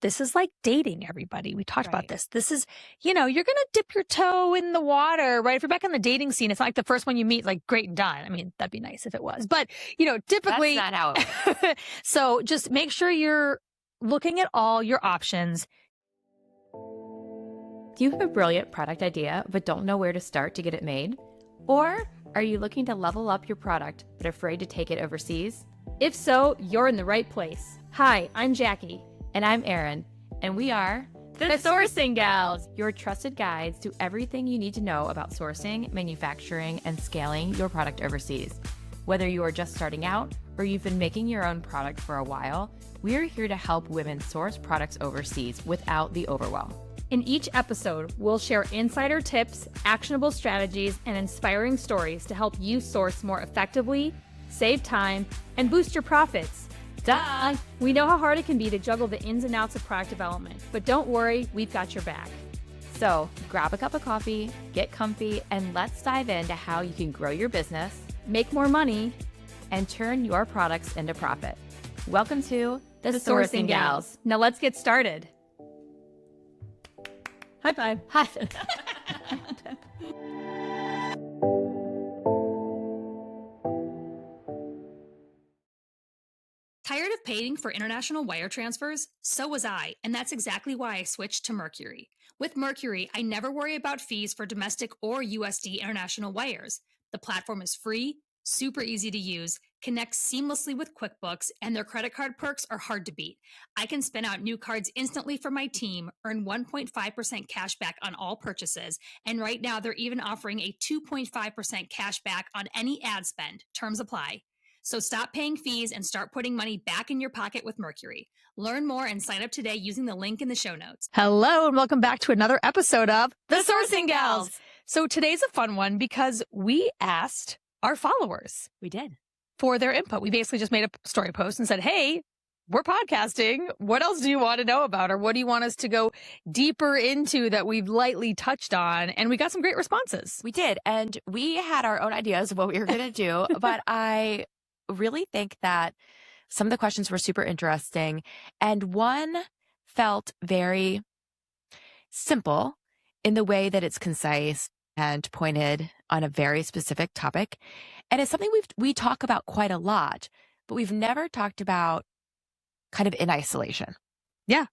this is like dating, everybody. We talked about this. This is, you're going to dip your toe in the water, right? If you're back in the dating scene, it's not like the first one you meet, like great and done. I mean, that'd be nice if it was, but typically. That's not how it works. So just make sure you're looking at all your options. Do you have a brilliant product idea, but don't know where to start to get it made? Or are you looking to level up your product, but afraid to take it overseas? If so, you're in the right place. Hi, I'm Jackie. And I'm Erin, and we are the Sourcing Gals, your trusted guides to everything you need to know about sourcing, manufacturing, and scaling your product overseas. Whether you are just starting out or you've been making your own product for a while, we are here to help women source products overseas without the overwhelm. In each episode, we'll share insider tips, actionable strategies, and inspiring stories to help you source more effectively, save time, and boost your profits. Duh! We know how hard it can be to juggle the ins and outs of product development, but don't worry, we've got your back. So grab a cup of coffee, get comfy, and let's dive into how you can grow your business, make more money, and turn your products into profit. Welcome to the Sourcing Gals. Now let's get started. High five. Hi. Tired of paying for international wire transfers? So was I, and that's exactly why I switched to Mercury. With Mercury, I never worry about fees for domestic or USD international wires. The platform is free, super easy to use, connects seamlessly with QuickBooks, and their credit card perks are hard to beat. I can spin out new cards instantly for my team, earn 1.5% cash back on all purchases, and right now they're even offering a 2.5% cash back on any ad spend. Terms apply. So stop paying fees and start putting money back in your pocket with Mercury. Learn more and sign up today using the link in the show notes. Hello, and welcome back to another episode of The Sourcing Gals. So today's a fun one because we asked our followers. We did. For their input. We basically just made a story post and said, hey, we're podcasting. What else do you want to know about? Or what do you want us to go deeper into that we've lightly touched on? And we got some great responses. We did. And we had our own ideas of what we were going to do. But I really think that some of the questions were super interesting. And one felt very simple in the way that it's concise and pointed on a very specific topic. And it's something we talk about quite a lot, but we've never talked about kind of in isolation. Yeah.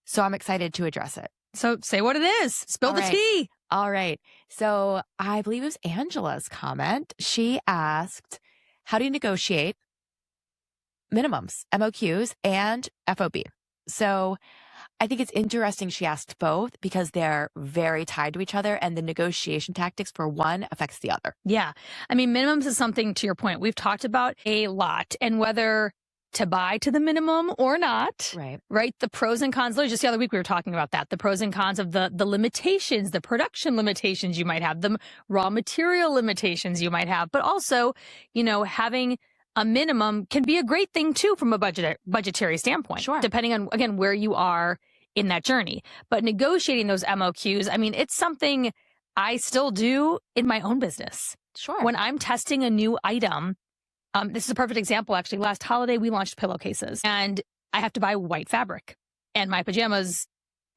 So I'm excited to address it. So say what it is. Spill the tea. All right. So I believe it was Angela's comment. She asked, how do you negotiate minimums, MOQs, and FOB? So I think it's interesting she asked both because they're very tied to each other and the negotiation tactics for one affects the other. Yeah. I mean, minimums is something, to your point, we've talked about a lot, and whether to buy to the minimum or not, right? The pros and cons. Just the other week we were talking about that. The pros and cons of the limitations, the production limitations you might have, the raw material limitations you might have, but also, having a minimum can be a great thing too from a budgetary standpoint, sure, depending on, again, where you are in that journey. But negotiating those MOQs, I mean, it's something I still do in my own business. Sure. When I'm testing a new item, this is a perfect example, actually. Last holiday, we launched pillowcases, and I have to buy white fabric. And my pajamas,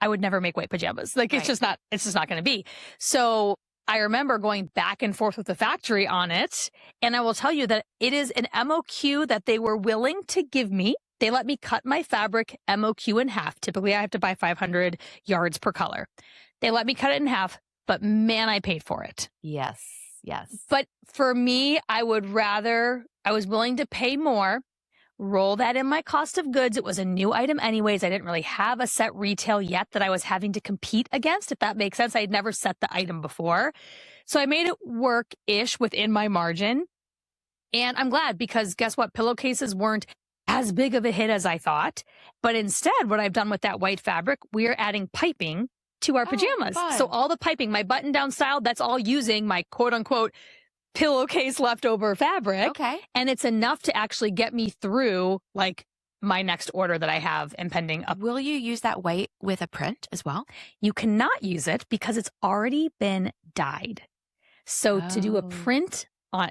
I would never make white pajamas. It's just not going to be. So I remember going back and forth with the factory on it. And I will tell you that it is an MOQ that they were willing to give me. They let me cut my fabric MOQ in half. Typically, I have to buy 500 yards per color. They let me cut it in half, but man, I paid for it. Yes. But for me, I was willing to pay more, roll that in my cost of goods. It was a new item anyways. I didn't really have a set retail yet that I was having to compete against, if that makes sense. I had never set the item before. So I made it work-ish within my margin. And I'm glad because guess what? Pillowcases weren't as big of a hit as I thought. But instead, what I've done with that white fabric, we're adding piping to our pajamas. So all the piping, my button-down style, that's all using my quote-unquote pillowcase leftover fabric. Okay. And it's enough to actually get me through my next order that I have impending up. Will you use that white with a print as well? You cannot use it because it's already been dyed. So to do a print I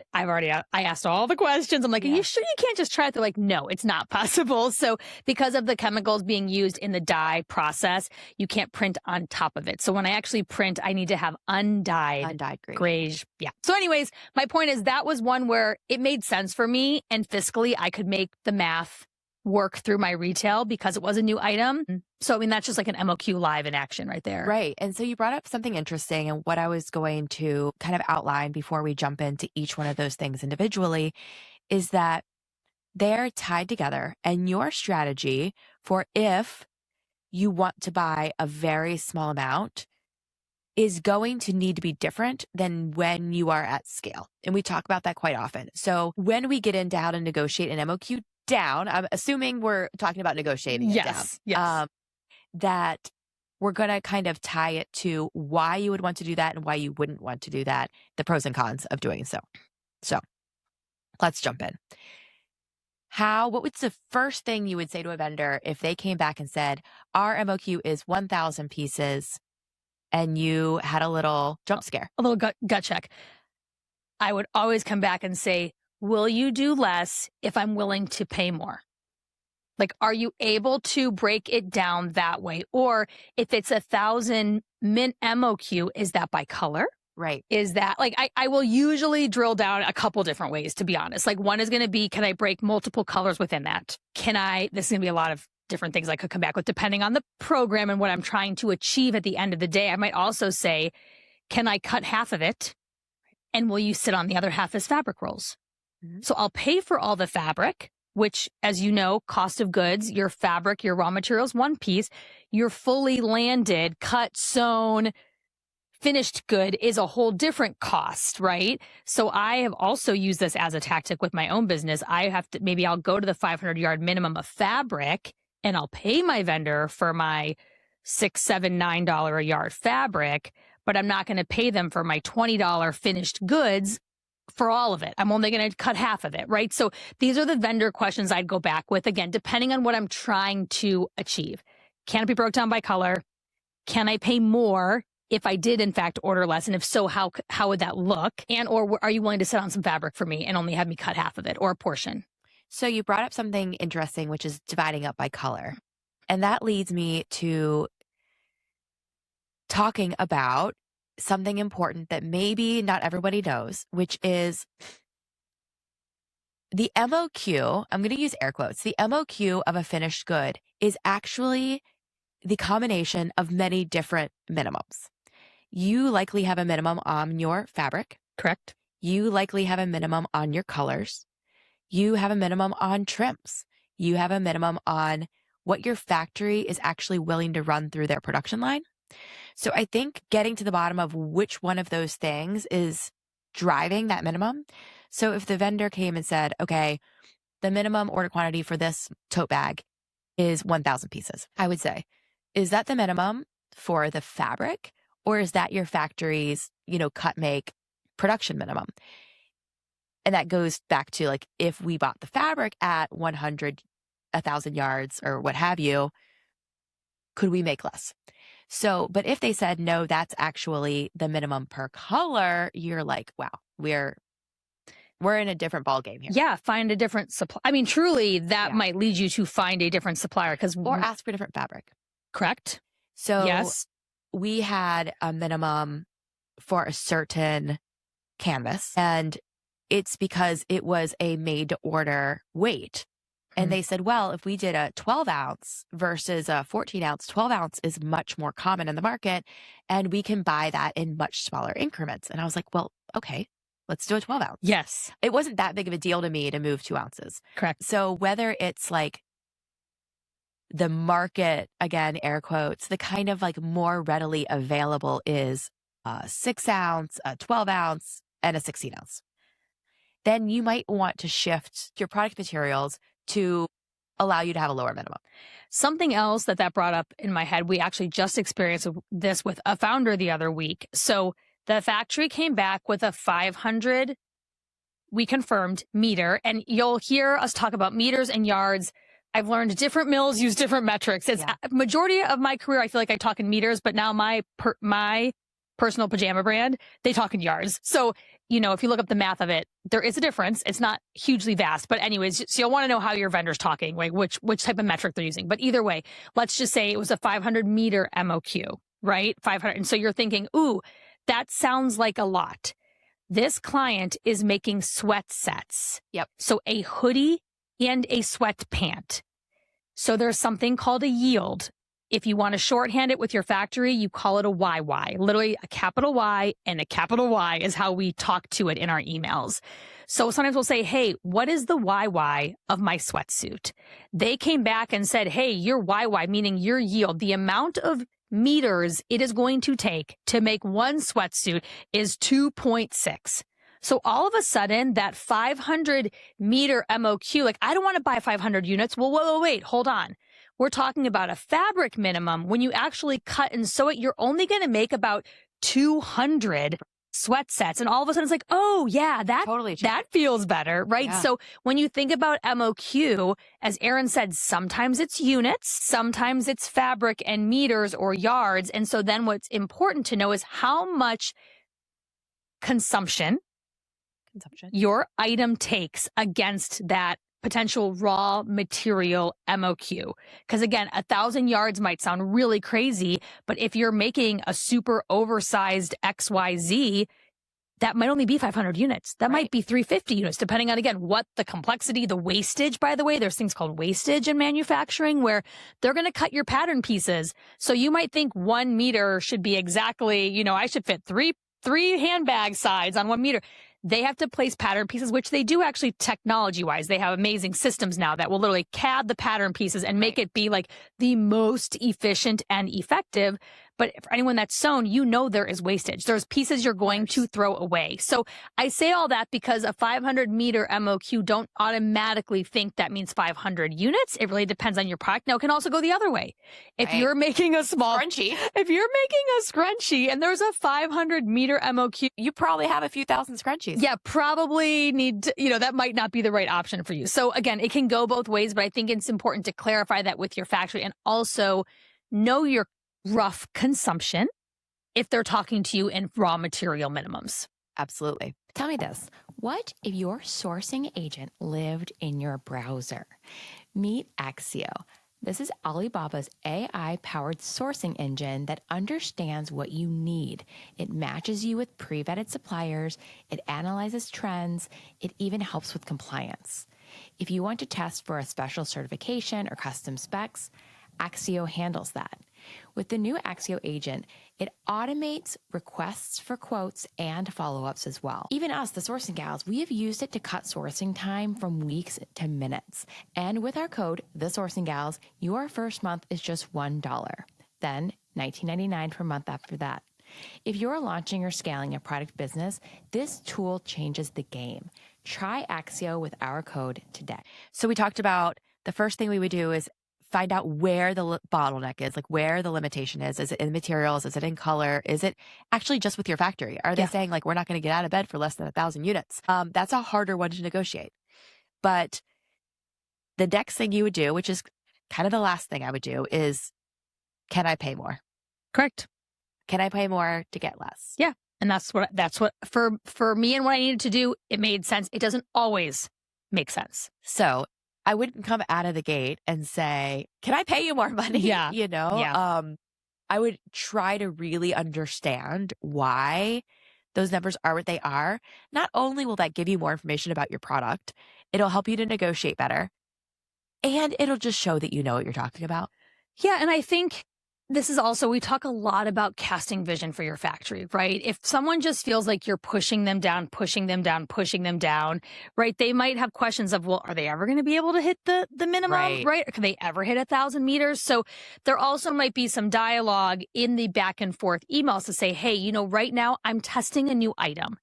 asked all the questions. I'm like, are you sure you can't just try it? They're like, no, it's not possible. So because of the chemicals being used in the dye process, you can't print on top of it. So when I actually print, I need to have undyed grays. Yeah. So anyways, my point is that was one where it made sense for me, and fiscally I could make the math work through my retail because it was a new item. So, I mean, that's just like an MOQ live in action right there. Right. And so you brought up something interesting, and what I was going to kind of outline before we jump into each one of those things individually is that they're tied together, and your strategy for if you want to buy a very small amount is going to need to be different than when you are at scale. And we talk about that quite often. So when we get into how to negotiate an MOQ down, I'm assuming we're talking about negotiating it down. Yes. That we're going to kind of tie it to why you would want to do that and why you wouldn't want to do that, the pros and cons of doing so. So let's jump in. What was the first thing you would say to a vendor if they came back and said, our MOQ is 1,000 pieces, and you had a little jump scare? A little gut check. I would always come back and say, will you do less if I'm willing to pay more? Like, are you able to break it down that way? Or if it's 1,000 mint MOQ, is that by color? Right. Is that like, I will usually drill down a couple different ways, to be honest. Like, one is going to be, can I break multiple colors within that? This is going to be a lot of different things I could come back with depending on the program and what I'm trying to achieve at the end of the day. I might also say, can I cut half of it? And will you sit on the other half as fabric rolls? Mm-hmm. So I'll pay for all the fabric, which, as you know, cost of goods, your fabric, your raw materials, one piece, your fully landed, cut, sewn, finished good is a whole different cost, right? So I have also used this as a tactic with my own business. I'll go to the 500-yard minimum of fabric, and I'll pay my vendor for my $6, $7, $9 a yard fabric, but I'm not going to pay them for my $20 finished goods for all of it. I'm only going to cut half of it, right? So these are the vendor questions I'd go back with, again, depending on what I'm trying to achieve. Can it be broke down by color? Can I pay more if I did, in fact, order less? And if so, how would that look? And or are you willing to sit on some fabric for me and only have me cut half of it or a portion? So you brought up something interesting, which is dividing up by color. And that leads me to talking about something important that maybe not everybody knows, which is the MOQ. I'm going to use air quotes. The MOQ of a finished good is actually the combination of many different minimums. You likely have a minimum on your fabric. Correct. You likely have a minimum on your colors. You have a minimum on trims. You have a minimum on what your factory is actually willing to run through their production line. So I think getting to the bottom of which one of those things is driving that minimum. So if the vendor came and said, okay, the minimum order quantity for this tote bag is 1,000 pieces, I would say, is that the minimum for the fabric, or is that your factory's, cut make production minimum? And that goes back to like, if we bought the fabric at 100, 1,000 yards or what have you, could we make less? So, but if they said, no, that's actually the minimum per color, you're like, wow, we're in a different ballgame here. Yeah, find a different supply. I mean, truly, that might lead you to find a different supplier or ask for different fabric. Correct. So yes, we had a minimum for a certain canvas, and it's because it was a made to order weight. And they said, well, if we did a 12 ounce versus a 14 ounce, 12 ounce is much more common in the market, and we can buy that in much smaller increments. And I was like, well, okay, let's do a 12 ounce. Yes. It wasn't that big of a deal to me to move 2 ounces. Correct. So whether it's like the market, again, air quotes, the kind of like more readily available is a 6 ounce, a 12 ounce, and a 16 ounce. Then you might want to shift your product materials to allow you to have a lower minimum. Something else that brought up in my head, we actually just experienced this with a founder the other week. So the factory came back with a 500, we confirmed, meter, and you'll hear us talk about meters and yards. I've learned different mills use different metrics. It's majority of my career, I feel like I talk in meters, but now my personal pajama brand, they talk in yards. So if you look up the math of it, there is a difference. It's not hugely vast, but anyways, so you'll want to know how your vendor's talking, like which type of metric they're using. But either way, let's just say it was a 500 meter MOQ, right? 500. And so you're thinking, ooh, that sounds like a lot. This client is making sweat sets. Yep. So a hoodie and a sweat pant. So there's something called a yield. If you want to shorthand it with your factory, you call it a YY. Literally a capital Y and a capital Y is how we talk to it in our emails. So sometimes we'll say, hey, what is the YY of my sweatsuit? They came back and said, hey, your YY, meaning your yield, the amount of meters it is going to take to make one sweatsuit is 2.6. So all of a sudden, that 500 meter MOQ, like, I don't want to buy 500 units. Well, wait, hold on. We're talking about a fabric minimum. When you actually cut and sew it, you're only going to make about 200 sweat sets. And all of a sudden it's like, oh yeah, that feels better, right? Yeah. So when you think about MOQ, as Erin said, sometimes it's units, sometimes it's fabric and meters or yards. And so then what's important to know is how much consumption your item takes against that potential raw material MOQ. Because again, 1,000 yards might sound really crazy, but if you're making a super oversized XYZ, that might only be 500 units. That might be 350 units, depending on, again, what the complexity, the wastage, by the way, there's things called wastage in manufacturing where they're going to cut your pattern pieces. So you might think 1 meter should be exactly, I should fit three handbag sides on 1 meter. They have to place pattern pieces, which they do actually technology-wise. They have amazing systems now that will literally CAD the pattern pieces and make it be like the most efficient and effective. But for anyone that's sewn, there is wastage. There's pieces you're going to throw away. So I say all that because a 500 meter MOQ, don't automatically think that means 500 units. It really depends on your product. Now, it can also go the other way. If you're making a small scrunchie, if you're making a scrunchie and there's a 500 meter MOQ, you probably have a few thousand scrunchies. Yeah, probably need to, that might not be the right option for you. So again, it can go both ways, but I think it's important to clarify that with your factory and also know your rough consumption if they're talking to you in raw material minimums. Absolutely. Tell me this. What if your sourcing agent lived in your browser? Meet Axio. This is Alibaba's AI-powered sourcing engine that understands what you need. It matches you with pre-vetted suppliers. It analyzes trends. It even helps with compliance. If you want to test for a special certification or custom specs, Axio handles that. With the new Axio agent, it automates requests for quotes and follow-ups as well. Even us, the sourcing gals, we have used it to cut sourcing time from weeks to minutes. And with our code, the sourcing gals, your first month is just $1. Then $19.99 per month after that. If you're launching or scaling a product business, this tool changes the game. Try Axio with our code today. So we talked about the first thing we would do is find out where the bottleneck is, like where the limitation is. Is it in materials? Is it in color? Is it actually just with your factory? Are they saying like, we're not going to get out of bed for less than 1,000 units? That's a harder one to negotiate. But the next thing you would do, which is kind of the last thing I would do, is can I pay more? Correct. Can I pay more to get less? Yeah. And that's what for me and what I needed to do, it made sense. It doesn't always make sense. So I wouldn't come out of the gate and say, can I pay you more money? Yeah. I would try to really understand why those numbers are what they are. Not only will that give you more information about your product, it'll help you to negotiate better. And it'll just show that you know what you're talking about. Yeah. And I think this is also, we talk a lot about casting vision for your factory, right? If someone just feels like you're pushing them down, right? They might have questions of, well, are they ever going to be able to hit the minimum, right? Or can they ever hit 1,000 meters? So there also might be some dialogue in the back and forth emails to say, hey, right now I'm testing a new item.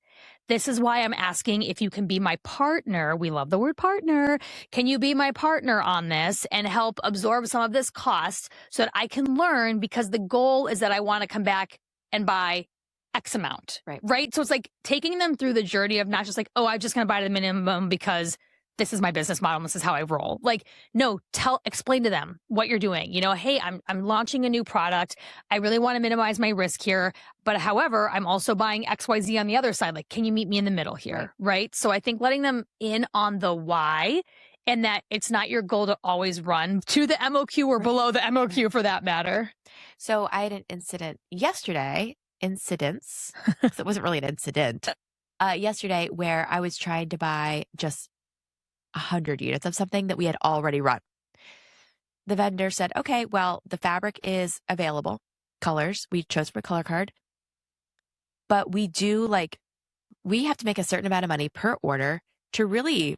This is why I'm asking if you can be my partner. We love the word partner. Can you be my partner on this and help absorb some of this cost so that I can learn? Because the goal is that I want to come back and buy X amount, right? So it's like taking them through the journey of not just like, oh, I'm just going to buy the minimum because this is my business model and this is how I roll. Like, no, explain to them what you're doing. Hey, I'm launching a new product. I really want to minimize my risk here. But however, I'm also buying XYZ on the other side. Like, can you meet me in the middle here? Right. So I think letting them in on the why, and that it's not your goal to always run to the MOQ or below the MOQ for that matter. So I had an incident yesterday, because it wasn't really an incident, yesterday where I was trying to buy just 100 units of something that we had already run. The vendor said, okay, well, the fabric is available, colors, we chose from a color card, but we have to make a certain amount of money per order to really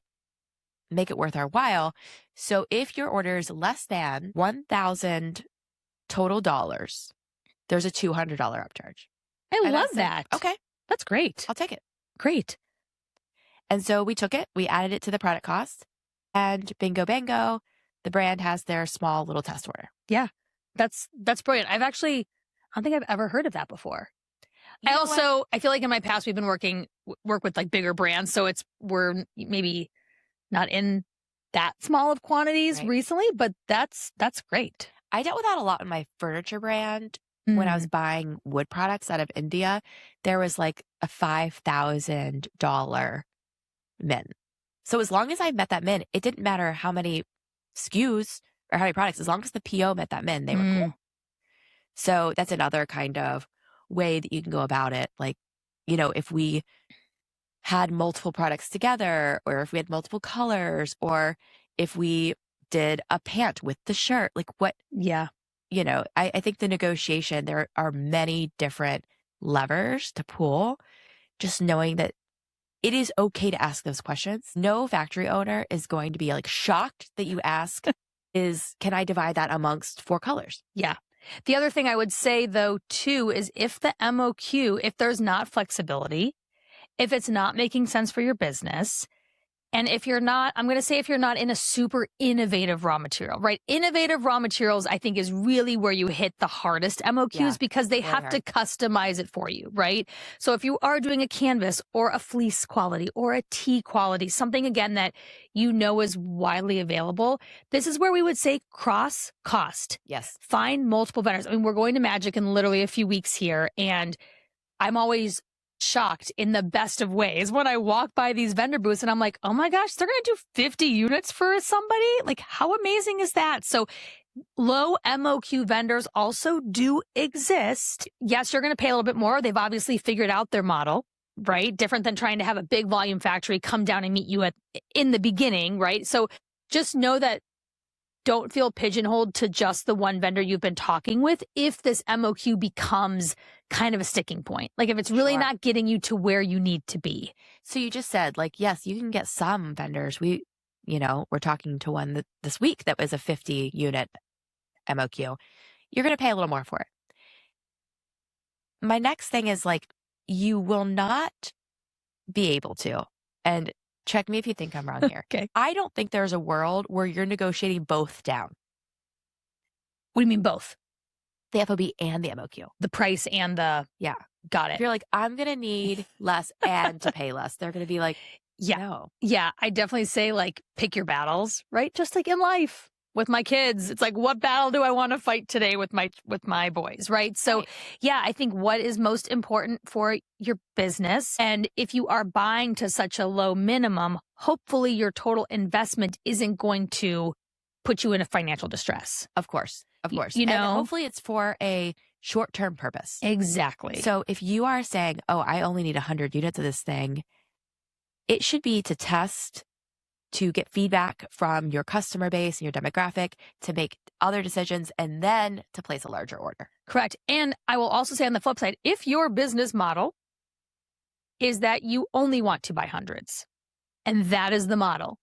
make it worth our while. So if your order is less than 1,000 total dollars, there's a $200 upcharge. I love that. Okay. That's great. I'll take it. Great. And so we took it, we added it to the product cost, and bingo, bango, the brand has their small little test order. Yeah, that's brilliant. I don't think I've ever heard of that before. I feel like in my past, we've been work with like bigger brands. So we're maybe not in that small of quantities recently, but that's great. I dealt with that a lot in my furniture brand. When I was buying wood products out of India, there was like a $5,000 min. So as long as I met that min, it didn't matter how many SKUs or how many products, as long as the PO met that min, they were cool. So that's another kind of way that you can go about it. Like, if we had multiple products together, or if we had multiple colors, or if we did a pant with the shirt, like what? Yeah. I think the negotiation, there are many different levers to pull, just knowing that it is okay to ask those questions. No factory owner is going to be like shocked that you ask can I divide that amongst 4 colors? Yeah. The other thing I would say though, too, is if the MOQ, if there's not flexibility, if it's not making sense for your business, and if you're not in a super innovative raw material, right? Innovative raw materials, I think, is really where you hit the hardest MOQs because they have to customize it for you, right? So if you are doing a canvas or a fleece quality or a tee quality, something again that is widely available, this is where we would say cross cost. Yes. Find multiple vendors. I mean, we're going to Magic in literally a few weeks here, and I'm always shocked in the best of ways when I walk by these vendor booths and I'm like, oh my gosh, they're going to do 50 units for somebody? Like, how amazing is that? So low MOQ vendors also do exist. Yes, you're going to pay a little bit more. They've obviously figured out their model, right? Different than trying to have a big volume factory come down and meet you in the beginning, right? So just know that don't feel pigeonholed to just the one vendor you've been talking with if this MOQ becomes kind of a sticking point. Like if it's really not getting you to where you need to be. So you just said, like, yes, you can get some vendors. We're talking to one this week that was a 50 unit MOQ. You're going to pay a little more for it. My next thing is like, you will not be able to, and check me if you think I'm wrong here. Okay. I don't think there's a world where you're negotiating both down. What do you mean both? The FOB and the MOQ. The price and the... Yeah. Got it. If you're like, I'm going to need less and to pay less, they're going to be like, no. Yeah, I definitely say like pick your battles, right? Just like in life with my kids. It's like, what battle do I want to fight today with my boys, right? So yeah, I think what is most important for your business, and if you are buying to such a low minimum, hopefully your total investment isn't going to put you in a financial distress. Of course. And hopefully it's for a short-term purpose. Exactly. So if you are saying, oh, I only need 100 units of this thing, it should be to test, to get feedback from your customer base and your demographic, to make other decisions, and then to place a larger order. Correct. And I will also say on the flip side, if your business model is that you only want to buy hundreds, and that is the model,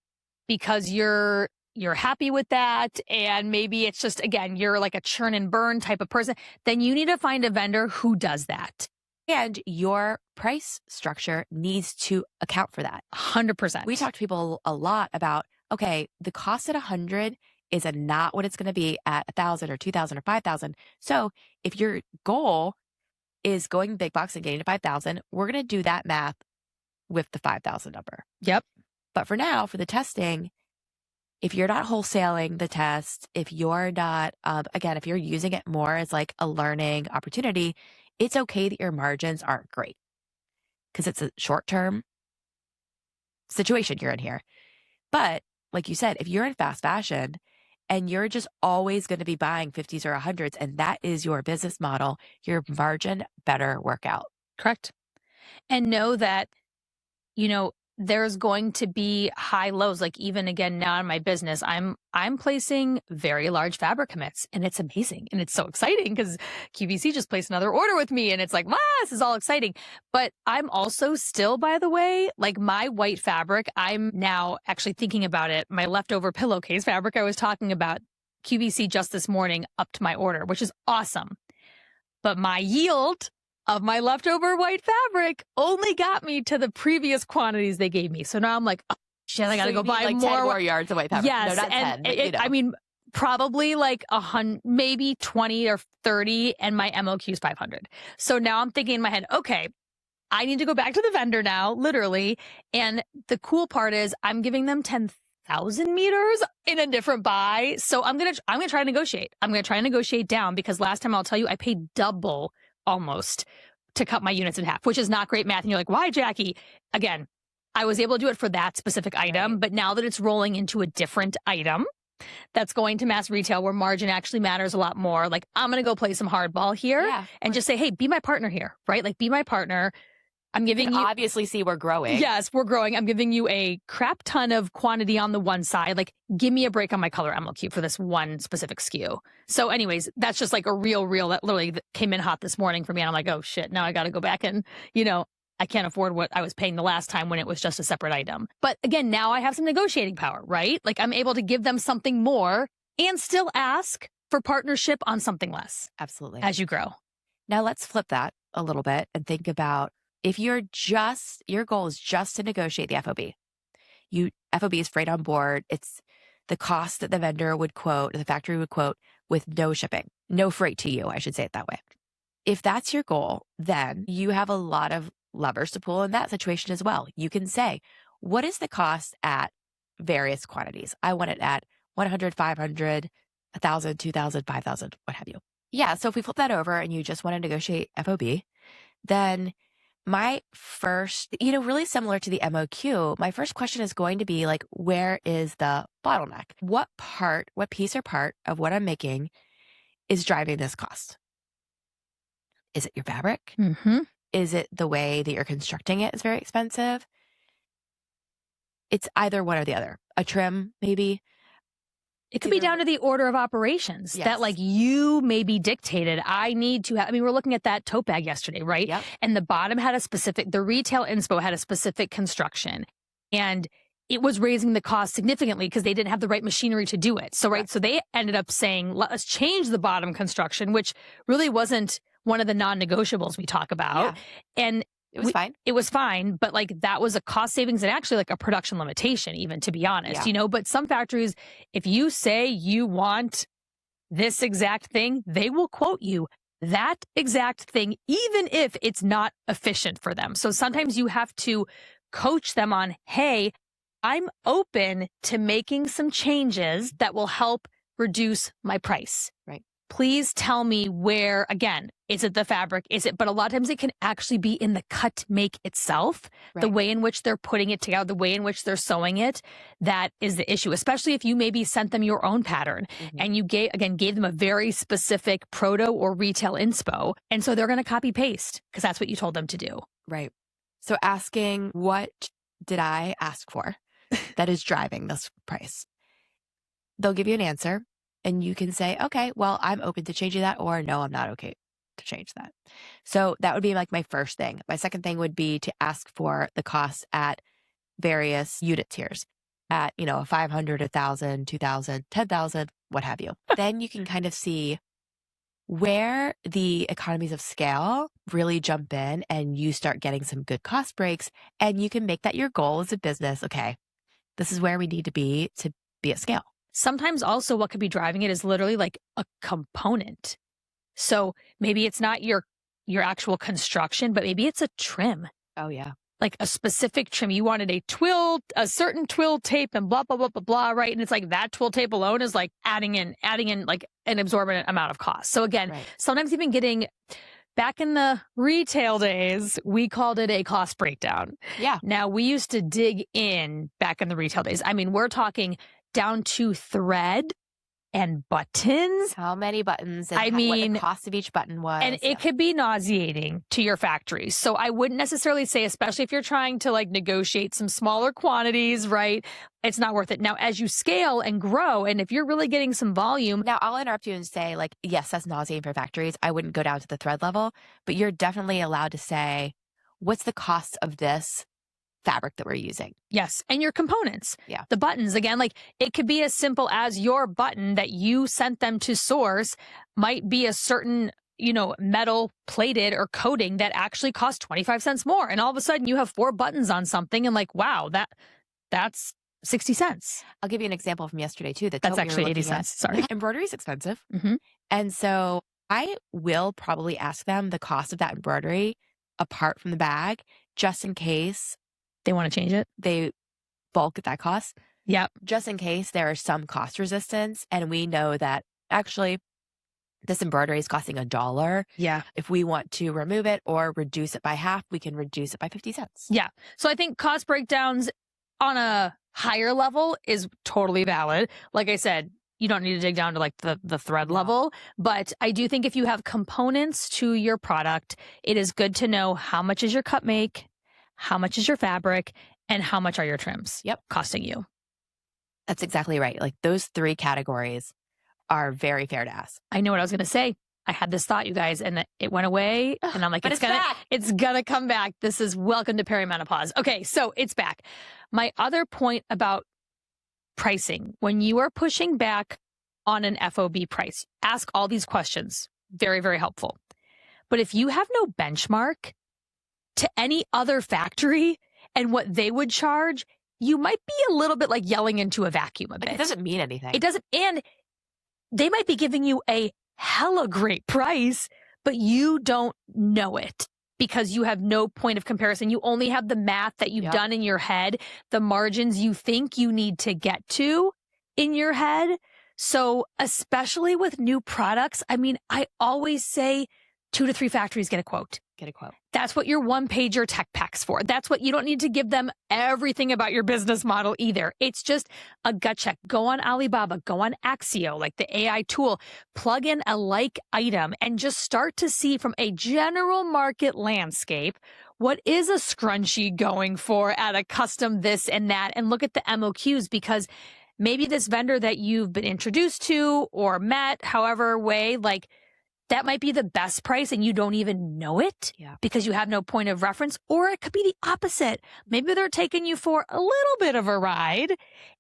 because you're happy with that, and maybe it's just, again, you're like a churn and burn type of person, then you need to find a vendor who does that. And your price structure needs to account for that. 100%. We talk to people a lot about, okay, the cost at 100 is not what it's going to be at 1,000 or 2,000 or 5,000. So if your goal is going big box and getting to 5,000, we're going to do that math with the 5,000 number. Yep. But for now, for the testing, if you're not wholesaling the test, if you're not, again, if you're using it more as like a learning opportunity, it's okay that your margins aren't great because it's a short-term situation you're in here. But like you said, if you're in fast fashion and you're just always going to be buying 50s or 100s, and that is your business model, your margin better work out. Correct. And know that, there's going to be high lows. Like even again, now in my business, I'm placing very large fabric commits, and it's amazing. And it's so exciting because QVC just placed another order with me, and it's like, wow, this is all exciting. But I'm also still, by the way, like my white fabric, I'm now actually thinking about it. My leftover pillowcase fabric I was talking about, QVC just this morning upped my order, which is awesome. But my yield of my leftover white fabric only got me to the previous quantities they gave me. So now I'm like, oh, shit, I got to go buy like more. 10 more yards of white fabric. Yes. No, not 10. But, I mean, probably like 100, maybe 20 or 30, and my MOQ is 500. So now I'm thinking in my head, okay, I need to go back to the vendor now, literally. And the cool part is I'm giving them 10,000 meters in a different buy. So I'm going to try to negotiate. I'm going to try and negotiate down because last time I'll tell you, I paid double almost to cut my units in half, which is not great math. And you're like, why, Jackie? Again, I was able to do it for that specific item, but now that it's rolling into a different item that's going to mass retail where margin actually matters a lot more, like I'm going to go play some hardball here and just say, hey, be my partner here, right? Like be my partner. I'm giving you obviously see we're growing. Yes, we're growing. I'm giving you a crap ton of quantity on the one side. Like, give me a break on my color MLQ for this one specific SKU. So anyways, that's just like a real that literally came in hot this morning for me. And I'm like, oh shit, now I got to go back and, I can't afford what I was paying the last time when it was just a separate item. But again, now I have some negotiating power, right? Like I'm able to give them something more and still ask for partnership on something less. Absolutely. As you grow. Now let's flip that a little bit and think about if your goal is just to negotiate the FOB. FOB is freight on board. It's the cost that the vendor would quote, the factory would quote with no shipping, no freight to you. I should say it that way. If that's your goal, then you have a lot of levers to pull in that situation as well. You can say, what is the cost at various quantities? I want it at 100, 500, 1,000, 2,000, 5,000, what have you. Yeah. So if we flip that over and you just want to negotiate FOB, then my first, really similar to the MOQ, my first question is going to be like, where is the bottleneck? What piece or part of what I'm making is driving this cost? Is it your fabric? Mm-hmm. Is it the way that you're constructing it is very expensive? It's either one or the other. A trim, maybe. It could be down to the order of operations that like you maybe dictated. I need to have, we're looking at that tote bag yesterday, right? Yep. And the bottom had the retail inspo had a specific construction, and it was raising the cost significantly because they didn't have the right machinery to do it. So, right. So they ended up saying, let's change the bottom construction, which really wasn't one of the non-negotiables we talk about. Yeah. And it was fine. It was fine, but like that was a cost savings and actually like a production limitation, even to be honest, but some factories, if you say you want this exact thing, they will quote you that exact thing, even if it's not efficient for them. So sometimes you have to coach them on, hey, I'm open to making some changes that will help reduce my price. Right. Please tell me where, again, is it the fabric? But a lot of times it can actually be in the cut make itself, the way in which they're putting it together, the way in which they're sewing it. That is the issue, especially if you maybe sent them your own pattern and you gave them a very specific proto or retail inspo. And so they're going to copy paste because that's what you told them to do. Right. So asking, what did I ask for that is driving this price? They'll give you an answer. And you can say, okay, well, I'm open to changing that, or no, I'm not okay to change that. So that would be like my first thing. My second thing would be to ask for the costs at various unit tiers at, 500, 1,000, 2,000, 10,000, what have you. Then you can kind of see where the economies of scale really jump in and you start getting some good cost breaks, and you can make that your goal as a business. Okay, this is where we need to be at scale. Sometimes also what could be driving it is literally like a component. So maybe it's not your actual construction, but maybe it's a trim. Oh, yeah. like a specific trim. You wanted a certain twill tape and blah, blah, blah, blah, blah, right? And it's like that twill tape alone is like adding in like an exorbitant amount of cost. So again, sometimes even getting back in the retail days, we called it a cost breakdown. Yeah. Now we used to dig in back in the retail days. I mean, we're talking down to thread and buttons. How many buttons and what the cost of each button was. And it could be nauseating to your factory. So I wouldn't necessarily say, especially if you're trying to like negotiate some smaller quantities, right? It's not worth it. Now, as you scale and grow, and if you're really getting some volume. Now, I'll interrupt you and say, like, yes, that's nauseating for factories. I wouldn't go down to the thread level, but you're definitely allowed to say, what's the cost of this fabric that we're using? Yes. And your components. Yeah. The buttons, again, like it could be as simple as your button that you sent them to source might be a certain, metal plated or coating that actually costs 25 cents more. And all of a sudden you have 4 buttons on something and like, wow, that's 60 cents. I'll give you an example from yesterday too. That's actually 80 cents. Sorry. Embroidery is expensive. Mm-hmm. And so I will probably ask them the cost of that embroidery apart from the bag, just in case they want to change it. They bulk at that cost. Yep. Just in case there is some cost resistance. And we know that actually this embroidery is costing $1. Yeah. If we want to remove it or reduce it by half, we can reduce it by 50 cents. Yeah. So I think cost breakdowns on a higher level is totally valid. Like I said, you don't need to dig down to like the thread level, but I do think if you have components to your product, it is good to know how much is your cut make, how much is your fabric, and how much are your trims costing you. That's exactly right. Like those 3 categories are very fair to ask. I know what I was going to say. I had this thought, you guys, and it went away. And I'm like, it's gonna come back. This is welcome to perimenopause. Okay, so it's back. My other point about pricing, when you are pushing back on an FOB price, ask all these questions. Very, very helpful. But if you have no benchmark to any other factory and what they would charge, you might be a little bit like yelling into a vacuum a bit. It doesn't mean anything. It doesn't. And they might be giving you a hella great price, but you don't know it because you have no point of comparison. You only have the math that you've done in your head, the margins you think you need to get to in your head. So especially with new products, I mean, I always say 2 to 3 factories get a quote. Get a quote. That's what your 1-pager tech pack's for. That's what you don't need to give them everything about your business model either. It's just a gut check. Go on Alibaba, go on Axio, like the AI tool, plug in a like item and just start to see from a general market landscape, what is a scrunchie going for at a custom this and that, and look at the MOQs because maybe this vendor that you've been introduced to or met, however way, like that might be the best price and you don't even know it because you have no point of reference. Or it could be the opposite. Maybe they're taking you for a little bit of a ride.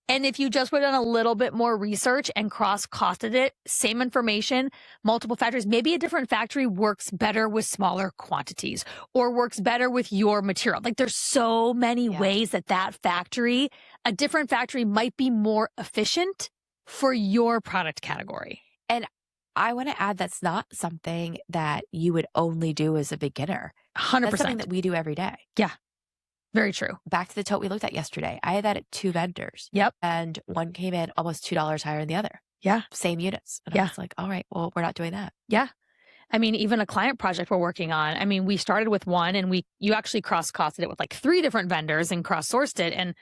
And if you just would have done a little bit more research and cross-costed it, same information, multiple factories, maybe a different factory works better with smaller quantities or works better with your material. Like there's so many ways that factory, a different factory might be more efficient for your product category. And I want to add that's not something that you would only do as a beginner. 100%. That's something that we do every day. Yeah. Very true. Back to the tote we looked at yesterday. I had that at 2 vendors. Yep. And one came in almost $2 higher than the other. Yeah. Same units. And I was like, all right, well, we're not doing that. Yeah. I mean, even a client project we're working on. I mean, we started with one and you actually cross-costed it with like 3 different vendors and cross-sourced it. And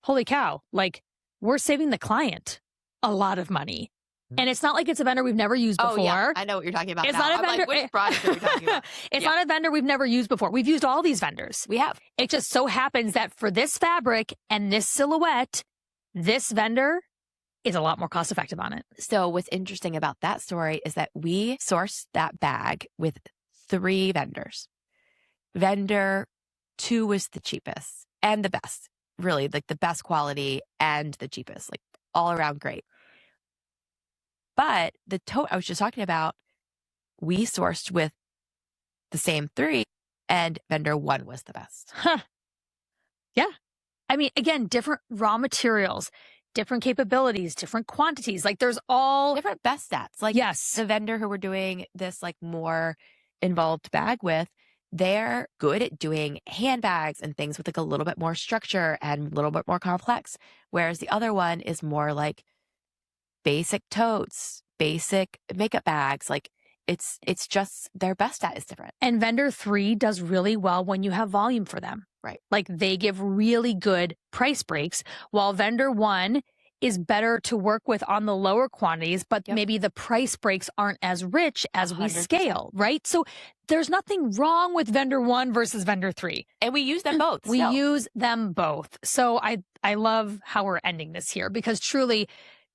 holy cow, like we're saving the client a lot of money. And it's not like it's a vendor we've never used before. Oh, yeah. I know what you're talking about. It's now. not a vendor. Like, which product are we talking about? It's not a vendor we've never used before. We've used all these vendors. We have. It just so happens that for this fabric and this silhouette, this vendor is a lot more cost effective on it. So what's interesting about that story is that we sourced that bag with 3 vendors. Vendor 2 was the cheapest and the best, really, like the best quality and the cheapest, like all around great. But the tote I was just talking about, we sourced with the same 3 and vendor 1 was the best. Huh. Yeah. I mean, again, different raw materials, different capabilities, different quantities. Like there's all different best stats. Like yes. The vendor who we're doing this like more involved bag with, they're good at doing handbags and things with like a little bit more structure and a little bit more complex. Whereas the other one is more like basic totes, basic makeup bags. Like it's just their best at is different. And vendor 3 does really well when you have volume for them. Right. Like they give really good price breaks, while vendor 1 is better to work with on the lower quantities, but maybe the price breaks aren't as rich as 100%. we scale, right? So there's nothing wrong with vendor 1 versus vendor 3. And we use them both. We use them both. So I love how we're ending this here, because truly,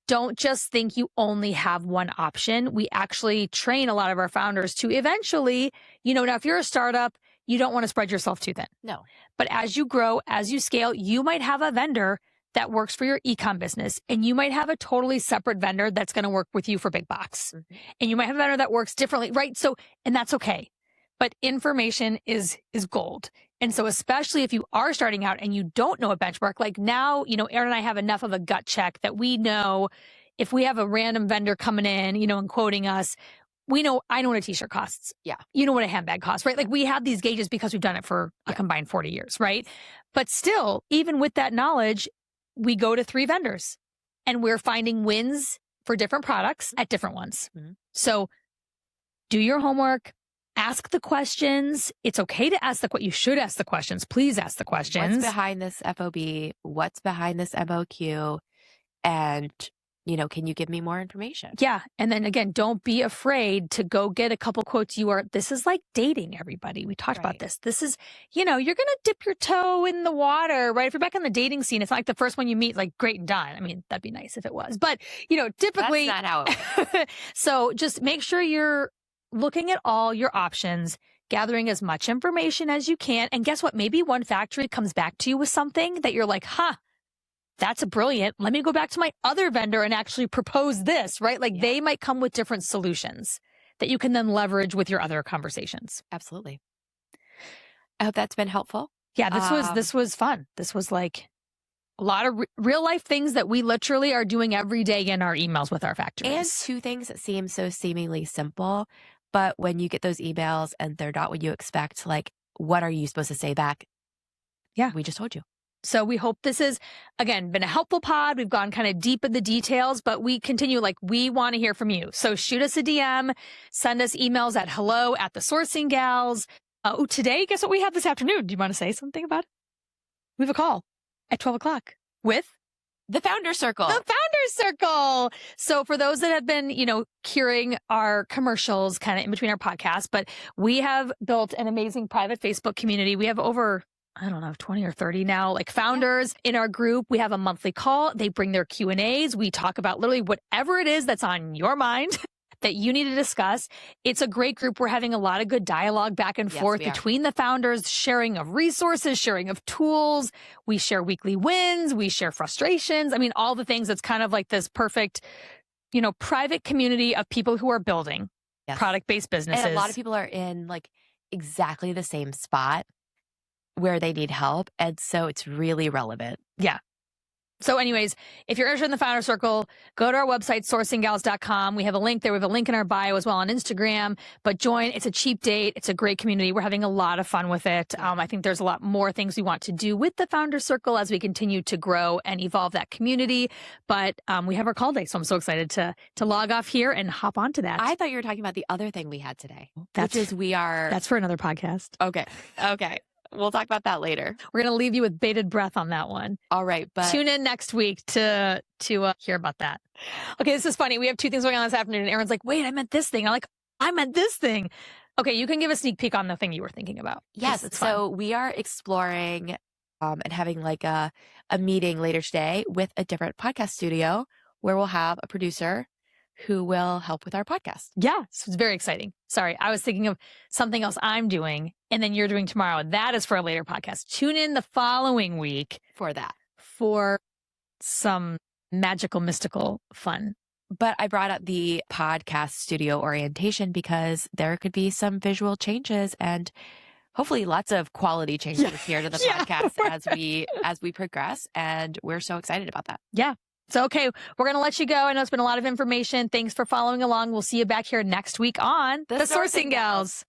don't just think you only have one option. We actually train a lot of our founders to eventually, now if you're a startup, you don't want to spread yourself too thin. No. But as you grow, as you scale, you might have a vendor that works for your e-com business, and you might have a totally separate vendor that's going to work with you for big box. Mm-hmm. And you might have a vendor that works differently, right? So, and that's okay. But information is gold. And so especially if you are starting out and you don't know a benchmark, like now, Erin and I have enough of a gut check that we know if we have a random vendor coming in, and quoting us, I know what a t-shirt costs. Yeah. You know what a handbag costs, right? Like we have these gauges because we've done it for a combined 40 years, right? But still, even with that knowledge, we go to 3 vendors and we're finding wins for different products at different ones. Mm-hmm. So do your homework. Ask the questions. It's okay to ask you should ask the questions. Please ask the questions. What's behind this FOB? What's behind this MOQ? And, can you give me more information? Yeah. And then again, don't be afraid to go get a couple quotes. This is like dating, everybody. We talked about this. This is, you're going to dip your toe in the water, right? If you're back in the dating scene, it's not like the first one you meet, like great and done. I mean, that'd be nice if it was, but typically. That's not how it works. So just make sure you're looking at all your options, gathering as much information as you can. And guess what? Maybe one factory comes back to you with something that you're like, that's brilliant. Let me go back to my other vendor and actually propose this, right? Like they might come with different solutions that you can then leverage with your other conversations. Absolutely. I hope that's been helpful. Yeah, this was fun. This was like a lot of real life things that we literally are doing every day in our emails with our factories. And 2 things that seem so seemingly simple, but when you get those emails and they're not what you expect, like, what are you supposed to say back? Yeah. We just told you. So we hope this has, again, been a helpful pod. We've gone kind of deep in the details, but we continue, we want to hear from you. So shoot us a DM, send us emails at hello@thesourcinggals. Today, guess what we have this afternoon? Do you want to say something about it? We have a call at 12 o'clock with the Founder Circle. The Founder Circle. So for those that have been, hearing our commercials kind of in between our podcasts, but we have built an amazing private Facebook community. We have over 20 or 30 now, founders in our group. We have a monthly call. They bring their Q&As. We talk about literally whatever it is that's on your mind that you need to discuss. It's a great group. We're having a lot of good dialogue back and forth between the founders, sharing of resources, sharing of tools. We share weekly wins. We share frustrations. I mean, all the things that's kind of like this perfect, private community of people who are building product-based businesses. And a lot of people are in exactly the same spot where they need help. And so it's really relevant. Yeah. So anyways, if you're interested in the Founder Circle, go to our website, sourcinggals.com. We have a link there. We have a link in our bio as well on Instagram. But join. It's a cheap date. It's a great community. We're having a lot of fun with it. I think there's a lot more things we want to do with the Founder Circle as we continue to grow and evolve that community. But we have our call day. So I'm so excited to log off here and hop onto that. I thought you were talking about the other thing we had today. That's for another podcast. Okay. We'll talk about that later. We're going to leave you with bated breath on that one. All right. But tune in next week to hear about that. Okay. This is funny. We have 2 things going on this afternoon. And Erin's like, wait, I meant this thing. I'm like, I meant this thing. Okay. You can give a sneak peek on the thing you were thinking about. Yes. So we are exploring and having a meeting later today with a different podcast studio where we'll have a producer who will help with our podcast. Yeah. So it's very exciting. Sorry. I was thinking of something else I'm doing and then you're doing tomorrow. That is for a later podcast. Tune in the following week for that, for some magical, mystical fun. But I brought up the podcast studio orientation because there could be some visual changes and hopefully lots of quality changes here to the podcast as we progress. And we're so excited about that. Yeah. So, okay, we're going to let you go. I know it's been a lot of information. Thanks for following along. We'll see you back here next week on The Sourcing Gals.